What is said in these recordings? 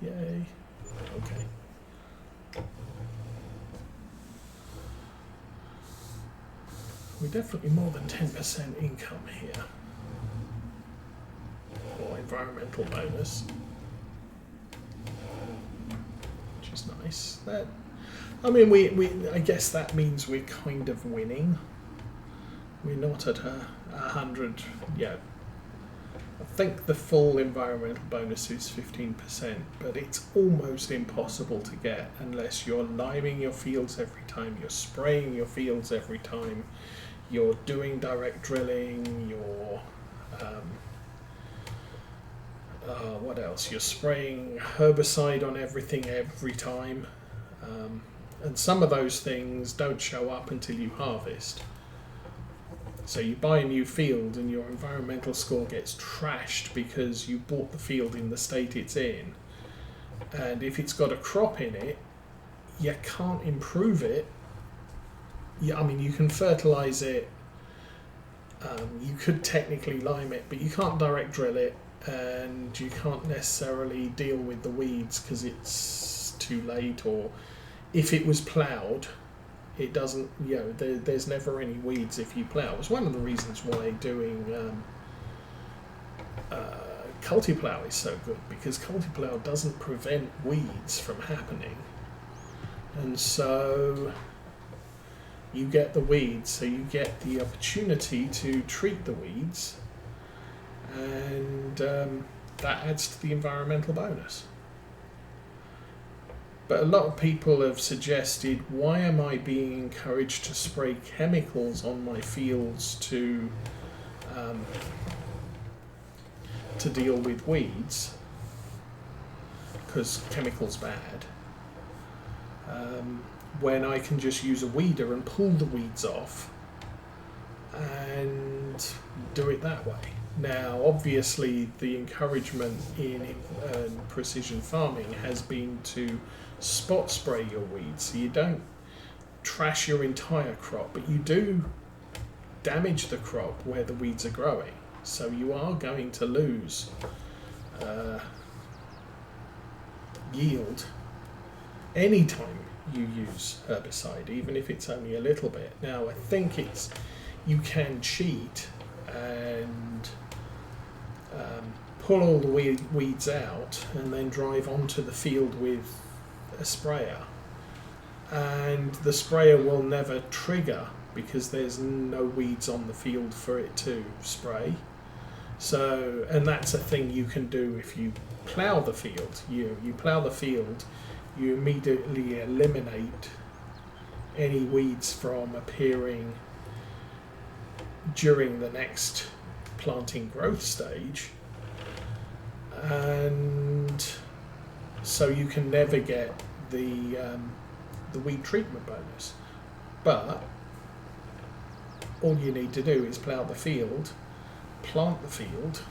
Yay. Okay. We're definitely more than 10% income here. Or environmental bonus. Which is nice. I mean, I guess that means we're kind of winning. We're not at 100 yet. I think the full environmental bonus is 15%, but it's almost impossible to get unless you're liming your fields every time, you're spraying your fields every time, you're doing direct drilling, you're what else? You're spraying herbicide on everything every time, and some of those things don't show up until you harvest. So you buy a new field and your environmental score gets trashed because you bought the field in the state it's in. And if it's got a crop in it, you can't improve it. I mean, you can fertilise it, you could technically lime it, but you can't direct drill it, and you can't necessarily deal with the weeds because it's too late, or if it was ploughed, it doesn't, there's never any weeds if you plough. It's one of the reasons why doing Cultiplough is so good, because Cultiplough doesn't prevent weeds from happening. And so you get the weeds, so you get the opportunity to treat the weeds, and that adds to the environmental bonus. But a lot of people have suggested, why am I being encouraged to spray chemicals on my fields to deal with weeds? Because chemicals bad. When I can just use a weeder and pull the weeds off and do it that way. Now, obviously, the encouragement in precision farming has been to spot spray your weeds, so you don't trash your entire crop, but you do damage the crop where the weeds are growing. So you are going to lose yield anytime you use herbicide, even if it's only a little bit. Now, I think you can cheat and pull all the weeds out and then drive onto the field with a sprayer, and the sprayer will never trigger because there's no weeds on the field for it to spray. So, and that's a thing you can do if you plough the field. You plough the field, you immediately eliminate any weeds from appearing during the next planting growth stage, and so you can never get the weed treatment bonus. But all you need to do is plough the field, plant the field,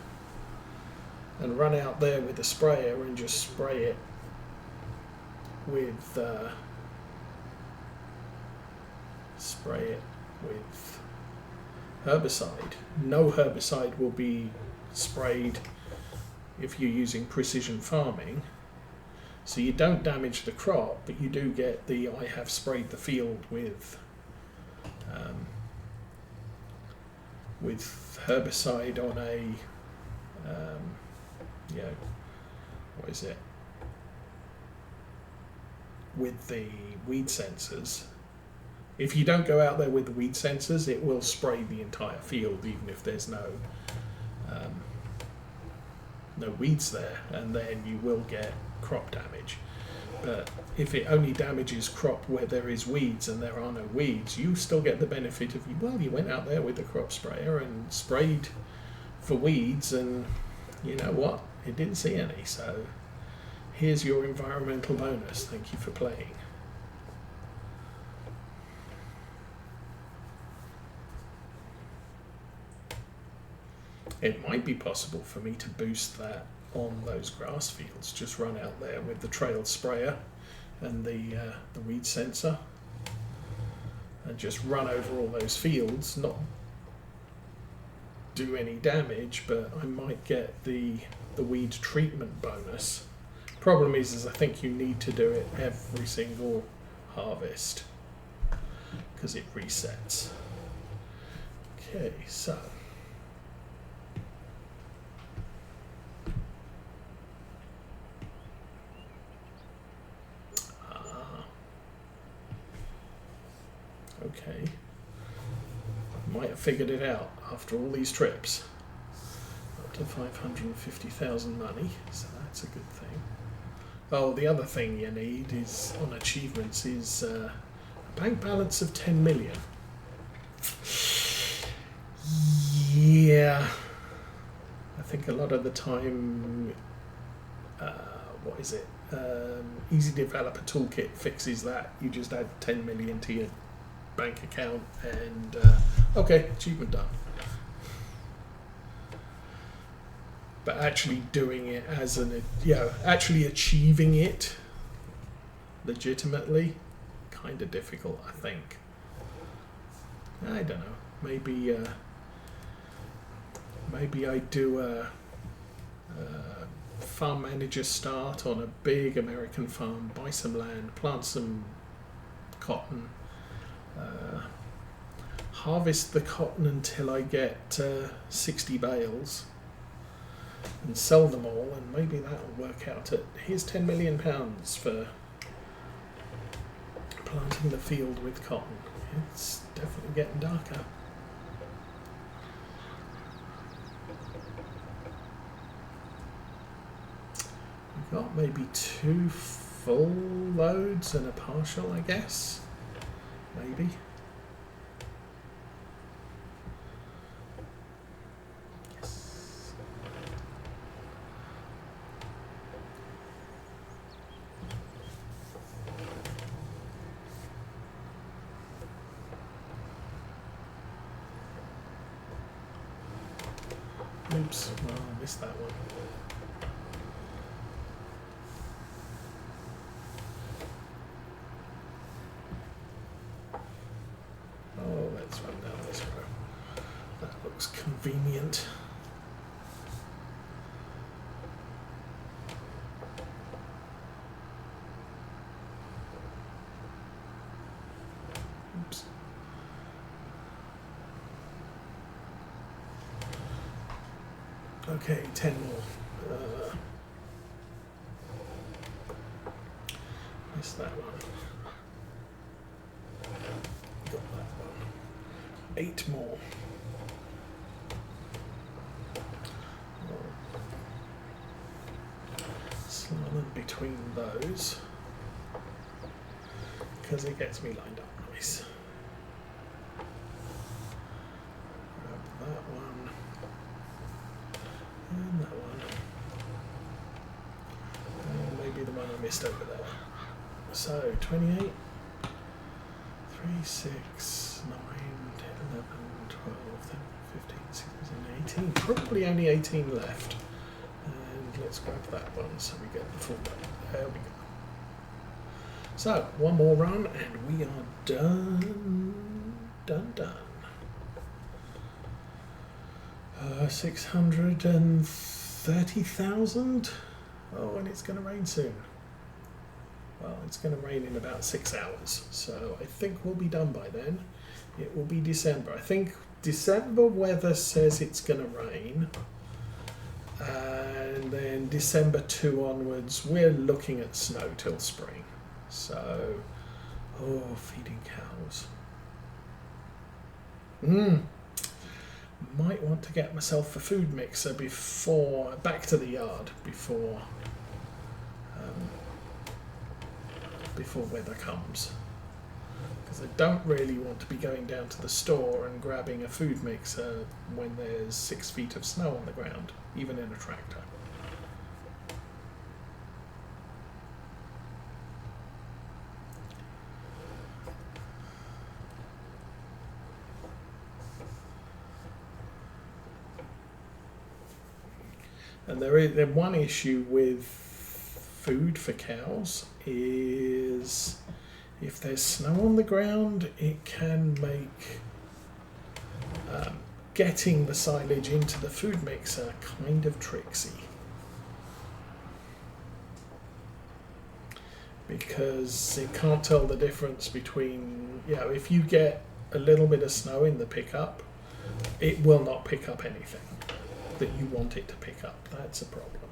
and run out there with a sprayer and just spray it with herbicide. No herbicide will be sprayed if you're using precision farming, so you don't damage the crop, but you do get the I have sprayed the field with herbicide on a what is it, with the weed sensors. If you don't go out there with the weed sensors, it will spray the entire field even if there's no weeds there, and then you will get crop damage. But if it only damages crop where there is weeds and there are no weeds, you still get the benefit of, you went out there with the crop sprayer and sprayed for weeds, and you know what, it didn't see any, so here's your environmental bonus. Thank you for playing. It might be possible for me to boost that on those grass fields. Just run out there with the trail sprayer and the weed sensor and just run over all those fields, not do any damage, but I might get the weed treatment bonus Problem is I think you need to do it every single harvest because it resets. Okay, so okay, might have figured it out after all these trips. Up to 550,000 money, so that's a good thing. Oh, the other thing you need is on achievements is a bank balance of 10 million. Yeah, I think a lot of the time, what is it? Easy Developer Toolkit fixes that. You just add 10 million to your bank account and okay, achievement done. But actually doing it as an, actually achieving it legitimately, kind of difficult, I think. I don't know. Maybe I do a farm manager start on a big American farm, buy some land, plant some cotton, harvest the cotton until I get 60 bales and sell them all, and maybe that'll work out at, here's £10 million for planting the field with cotton. It's definitely getting darker. We've got maybe 2 full loads and a partial, I guess. Maybe. Yes. Oops, well, I missed that one. Oh, let's run down this row. That looks convenient. Oops. Okay, 10 more. Missed that one. Got that one. 8 more. Slalom between those because it gets me lined up nice. Grab that one and that one, and maybe the one I missed over there. So 28, 3, 6, 9, 10, 11, 12, 13, 15, 16, 18. Probably only 18 left. And let's grab that one so we get the full one. There we go. So, one more run and we are done. Done. 630,000. Oh, and it's going to rain soon. Well, it's going to rain in about 6 hours, so I think we'll be done by then. It will be December. I think December weather says it's going to rain, and then December 2 onwards, we're looking at snow till spring. So, feeding cows. Might want to get myself a food mixer back to the yard before weather comes, because I don't really want to be going down to the store and grabbing a food mixer when there's 6 feet of snow on the ground, even in a tractor. And there one issue with food for cows is if there's snow on the ground, it can make getting the silage into the food mixer kind of tricksy. because it can't tell the difference between, if you get a little bit of snow in the pickup, it will not pick up anything that you want it to pick up. That's a problem.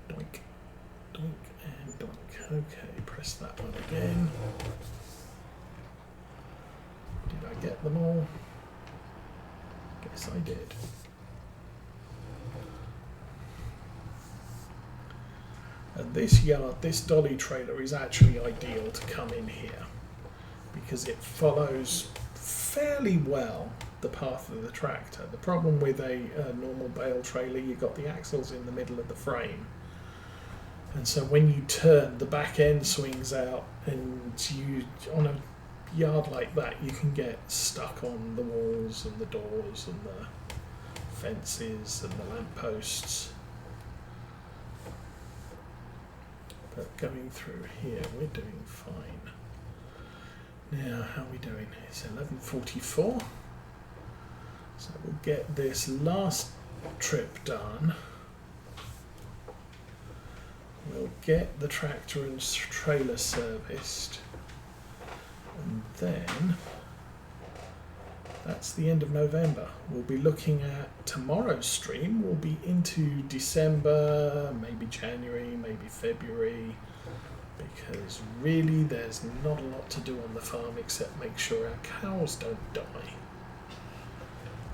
Doink, doink, and doink. Okay, press that one again. Did I get them all? Guess I did. And this yard, this dolly trailer is actually ideal to come in here because it follows fairly well the path of the tractor. The problem with a normal bale trailer, you've got the axles in the middle of the frame, and so when you turn, the back end swings out, and you, on a yard like that, you can get stuck on the walls and the doors and the fences and the lampposts. But going through here, we're doing fine. Now, how are we doing? It's 11:44. So we'll get this last trip done. We'll get the tractor and trailer serviced. And then, that's the end of November. We'll be looking at tomorrow's stream. We'll be into December, maybe January, maybe February, because really there's not a lot to do on the farm except make sure our cows don't die.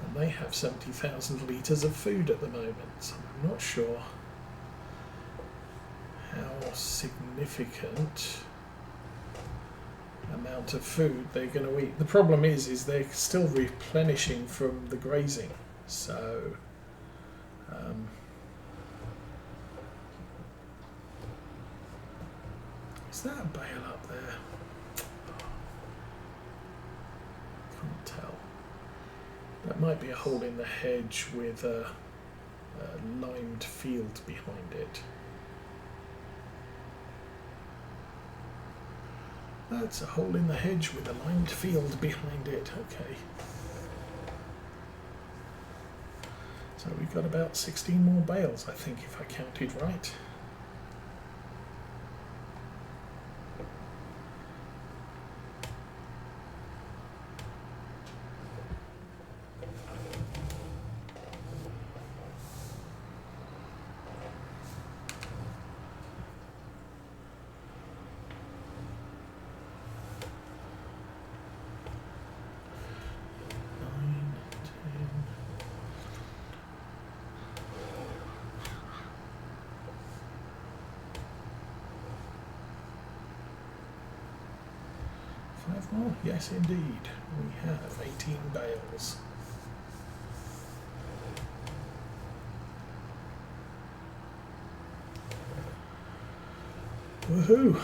And they have 70,000 litres of food at the moment, so I'm not sure how significant amount of food they're going to eat. The problem is they're still replenishing from the grazing, so is that a bale up there? Can't tell. That might be a hole in the hedge with a limed field behind it. That's a hole in the hedge with a limed field behind it. Okay. So we've got about 16 more bales, I think, if I counted right. Oh, yes, indeed. We have 18 bales. Woohoo!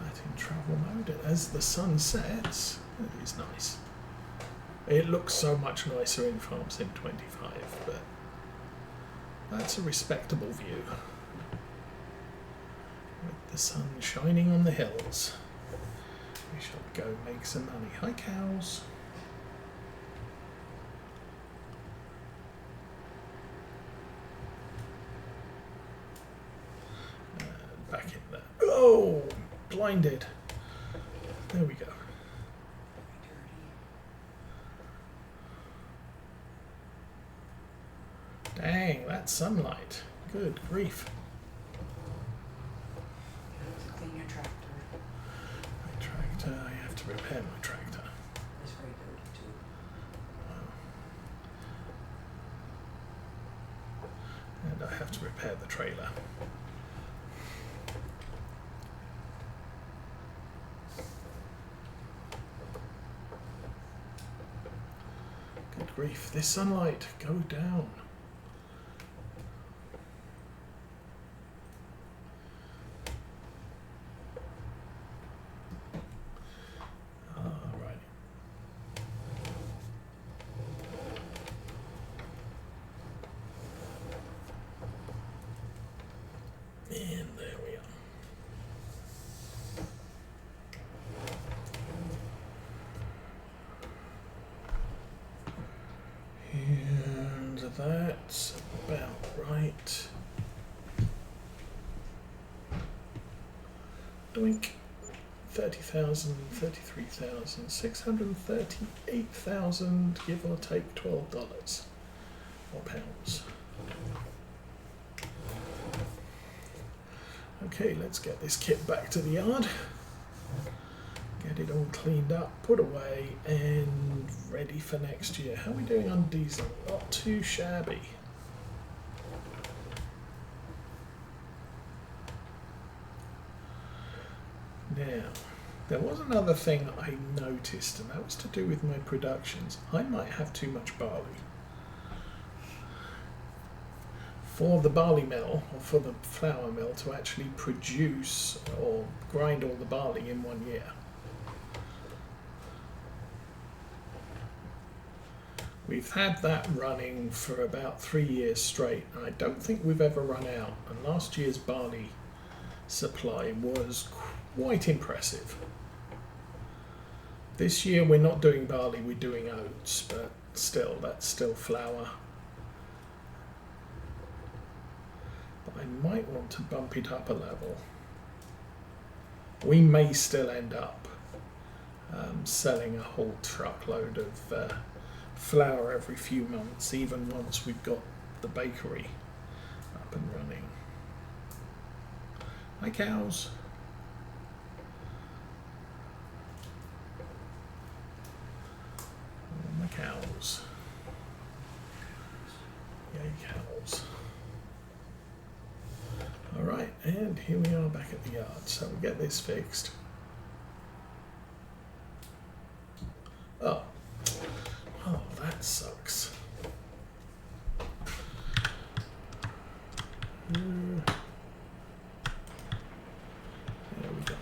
That in travel mode. As the sun sets, it is nice. It looks so much nicer in Farm Sim 25, but that's a respectable view. With the sun shining on the hills. We shall go make some money. Hi, cows. Back in there. Oh! Blinded. There we go. Dang, that's sunlight. Good grief. Clean your tractor. My tractor, I have to repair my tractor. It's very dirty too. And I have to repair the trailer. Good grief, this sunlight, go down. And there we are. that's about right. Doink. 30,000, 33,000, 638,000, give or take $12 or pounds. Okay, let's get this kit back to the yard. Get it all cleaned up, put away, and ready for next year. How are we doing on diesel? Not too shabby. Now, there was another thing I noticed, and that was to do with my productions. I might have too much barley. For the barley mill, or for the flour mill, to actually produce or grind all the barley in 1 year. We've had that running for about 3 years straight, and I don't think we've ever run out. And last year's barley supply was quite impressive. This year we're not doing barley, we're doing oats, but still, that's still flour. But I might want to bump it up a level. We may still end up selling a whole truckload of flour every few months, even once we've got the bakery up and running. Hi cows. Oh, my cows. Yay cows. Alright, and here we are back at the yard, so we get this fixed. Oh, that sucks. There we go.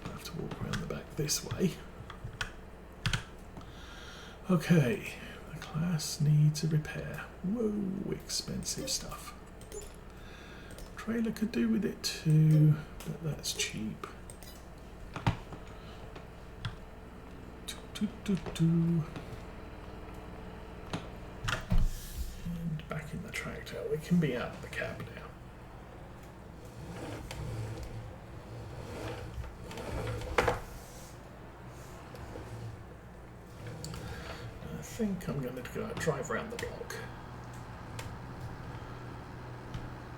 I'll have to walk around the back this way. Okay, the class needs a repair. Whoa, expensive stuff. Trailer could do with it too, but that's cheap. And back in the tractor. We can be out of the cab now. I think I'm going to go drive around the block.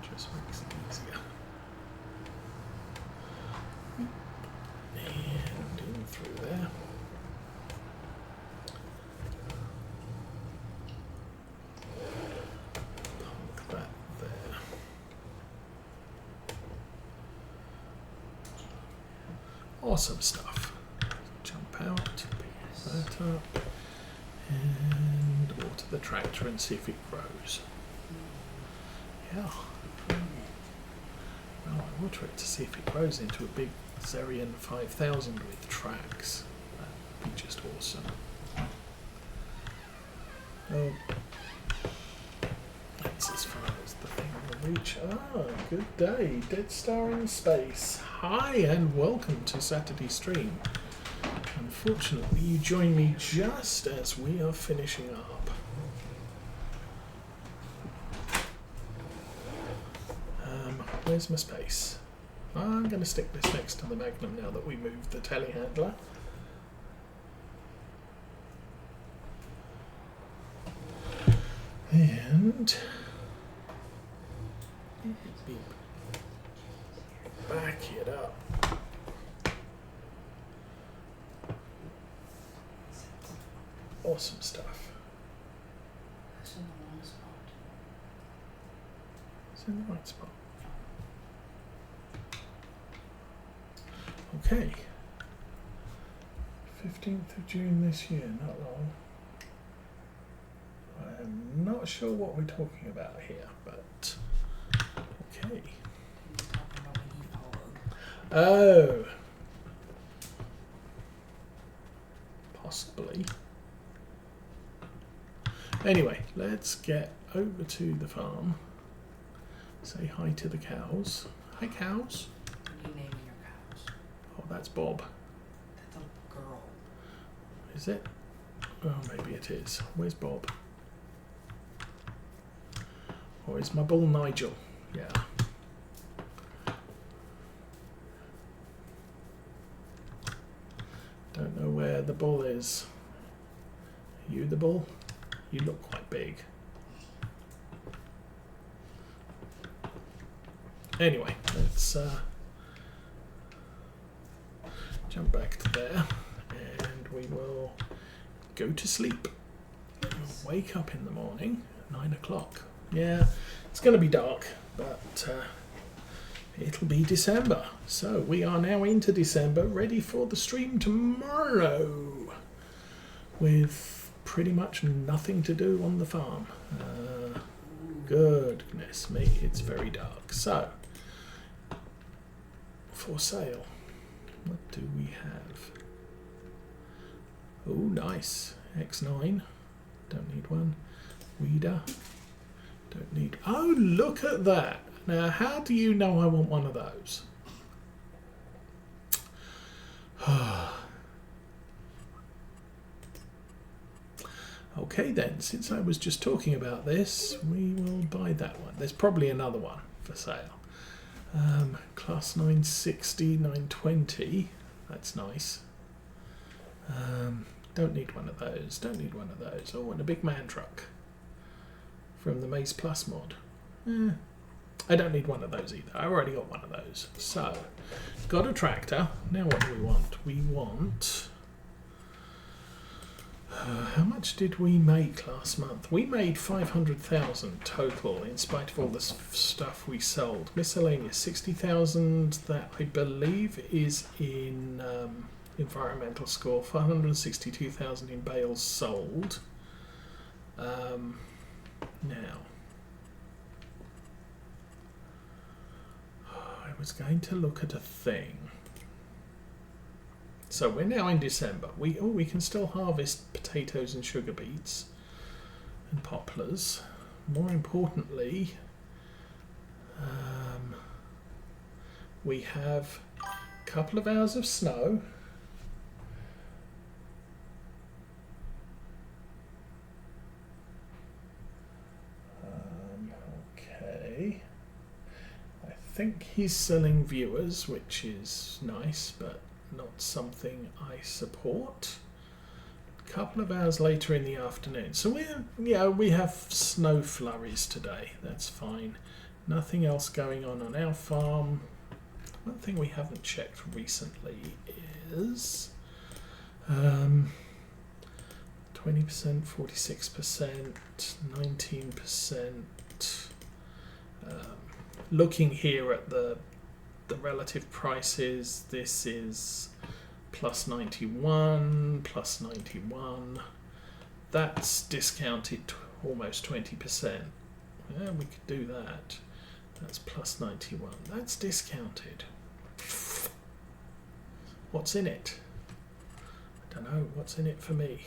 Just makes it easier. And in through there. Park that there. Awesome stuff. Jump out, pick that up, and water the tractor and see if it grows. Yeah. Well, I water it to see if it grows into a big Zerian 5000 with tracks. That'd be just awesome. Oh, that's as far as the thing will reach. Ah, good day. Dead Star in space. Hi and welcome to Saturday stream. Unfortunately, you join me just as we are finishing up. Where's my space? I'm going to stick this next to the Magnum now that we moved the telehandler. And beep. Back it up. Awesome stuff. It's in the wrong spot. It's in the right spot. Okay. 15th of June this year, not long. I'm not sure what we're talking about here, but okay. Oh. Possibly. Anyway, let's get over to the farm. Say hi to the cows. Hi, cows. be naming your cows. Oh, that's Bob. That's a girl. Is it? Oh, maybe it is. Where's Bob? Or is my bull Nigel? Yeah. Don't know where the bull is. Are you the bull? You look quite big. Anyway, let's jump back to there and we will go to sleep. We'll wake up in the morning at 9 o'clock. Yeah, it's going to be dark, but it'll be December. So we are now into December, ready for the stream tomorrow with pretty much nothing to do on the farm. Goodness me, it's very dark. So, for sale, what do we have? Oh, nice. X9, don't need one. Weeder, don't need. Oh, look at that. Now, how do you know I want one of those? Okay then, since I was just talking about this, we will buy that one. There's probably another one for sale. Class 960, 920, that's nice. Don't need one of those, don't need one of those. Oh, and a big man truck from the Maze Plus mod. I don't need one of those either, I already got one of those. So, got a tractor, now what do we want? We want... how much did we make last month? We made 500,000 total in spite of all the stuff we sold. Miscellaneous 60,000, that I believe is in environmental score. 562,000 in bales sold. Now, I was going to look at a thing. So we're now in December. We can still harvest potatoes and sugar beets and poplars. More importantly, we have a couple of hours of snow. Okay. I think he's selling viewers, which is nice, but not something I support. A couple of hours later in the afternoon. So we have snow flurries today. That's fine. Nothing else going on our farm. One thing we haven't checked recently is 20%, 46%, 19%. Looking here at the relative prices, this is plus 91, plus 91. That's discounted almost 20%. Yeah, we could do that. That's plus 91. That's discounted. What's in it? I don't know. What's in it for me?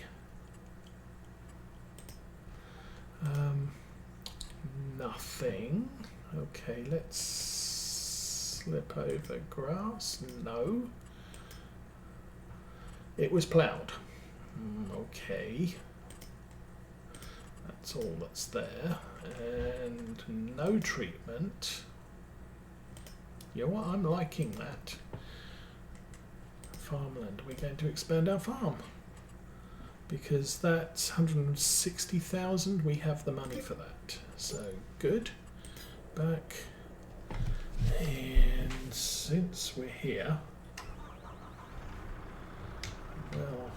Nothing. Okay, let's slip over grass. No. It was ploughed. Okay. That's all that's there. And no treatment. You know what? I'm liking that. Farmland. We're going to expand our farm. Because that's 160,000. We have the money for that. So, good. Back. And since we're here, well,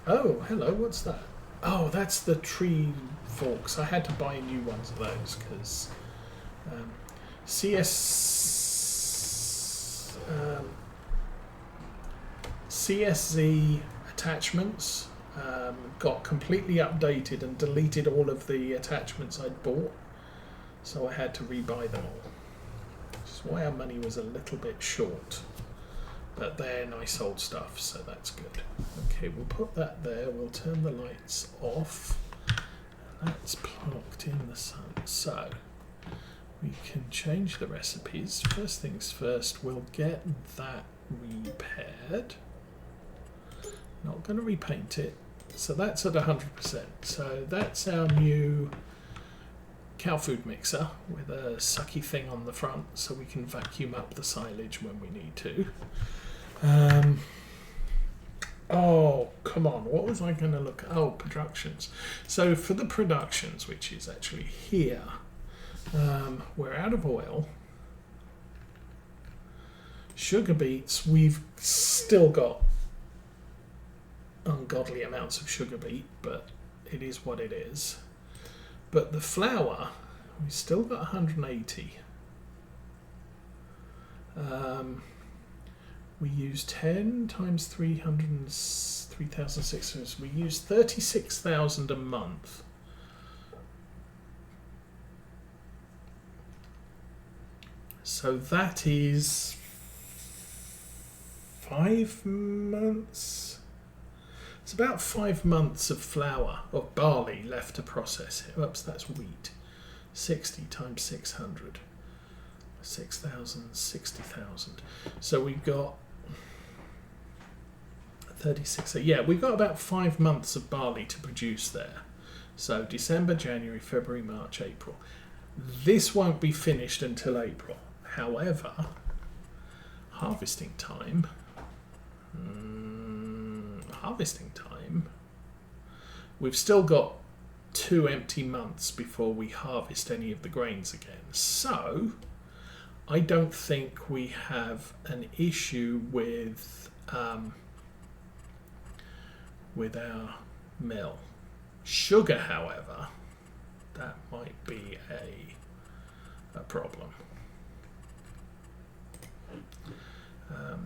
oh, hello, what's that? Oh, that's the tree forks. I had to buy new ones of those because CSZ attachments got completely updated and deleted all of the attachments I'd bought, so I had to rebuy them all. That's why our money was a little bit short, but then I sold stuff, so that's good. Okay, we'll put that there, we'll turn the lights off, and that's plugged in the sun. So we can change the recipes. First things first, we'll get that repaired. Not going to repaint it. So that's at 100%. So that's our new cow food mixer with a sucky thing on the front so we can vacuum up the silage when we need to. Oh, come on. What was I going to look at? Oh, productions. So for the productions, which is actually here, we're out of oil. Sugar beets, we've still got ungodly amounts of sugar beet, but it is what it is. But the flour, we've still got 180. We use 10 times 3,600. We use 36,000 a month. So that is 5 months. It's about 5 months of flour, of barley left to process. Oops, that's wheat. 60 times 600. 6,000, 60,000. So we've got 36. Yeah, we've got about 5 months of barley to produce there. So December, January, February, March, April. This won't be finished until April. However, harvesting time. We've still got 2 empty months before we harvest any of the grains again. So I don't think we have an issue with our mill. Sugar, however, that might be a problem.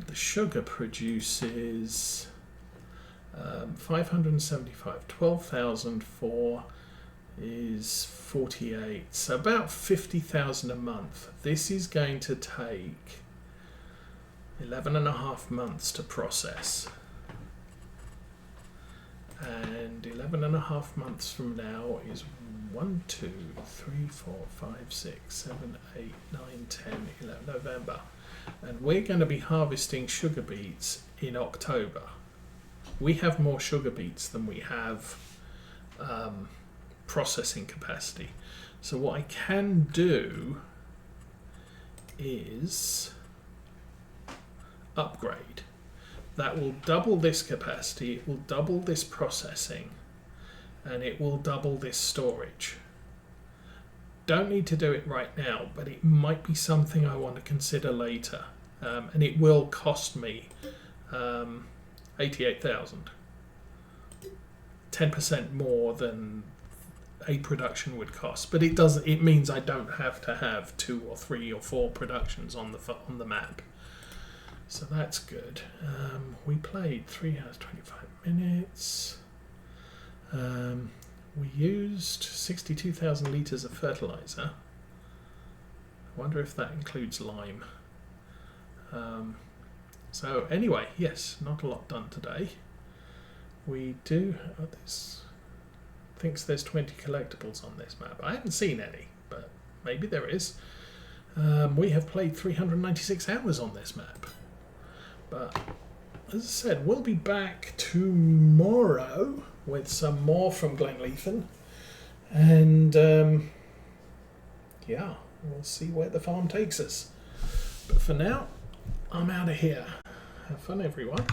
The sugar produces 575. 12,004 is 48. So about 50,000 a month. This is going to take 11.5 months to process. And 11.5 months from now is 1, 2, 3, 4, 5, 6, 7, 8, 9, 10, 11, November. And we're going to be harvesting sugar beets in October. We have more sugar beets than we have processing capacity. So what I can do is upgrade. That will double this capacity, it will double this processing, and it will double this storage. Don't need to do it right now, but it might be something I want to consider later. And it will cost me 88,000. 10% more than a production would cost, but it means I don't have to have 2 or 3 or 4 productions on the map. So that's good. We played 3 hours 25 minutes. We used 62,000 litres of fertiliser. I wonder if that includes lime. So anyway, yes, not a lot done today. We do... this thinks there's 20 collectibles on this map. I haven't seen any, but maybe there is. We have played 396 hours on this map. But as I said, we'll be back tomorrow with some more from Glenleathann. And yeah, we'll see where the farm takes us. But for now, I'm out of here. Have fun, everyone.